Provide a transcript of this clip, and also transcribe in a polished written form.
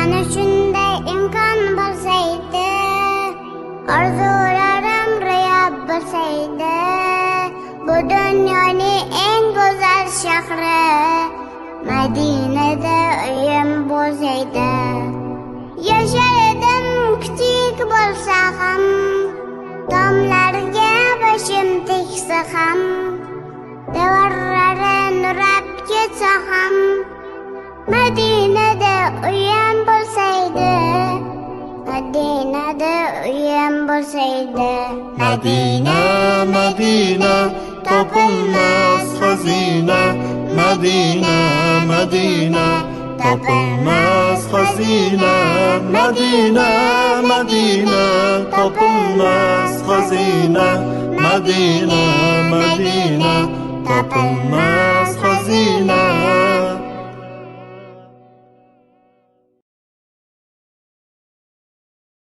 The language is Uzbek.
Mana shunday imkon bo'lsaydi, orzularim ro'yob bo'lsaydi, bu dunyoning eng go'zal shahri Madinada uyim bo'lsaydi. Yashardim kichik bo'lsa ham, tomlarga boshim tegsa ham, devorlari nurab ketsa ham, Madinada uyim bo'lsaydi, Madinada uyim bo'lsaydi. Madina, Madina, topilmas xazina. Madina, Madina, topilmas xazina. Madina, Madina, topilmas xazina. Madina, Madina, topilmas xazina.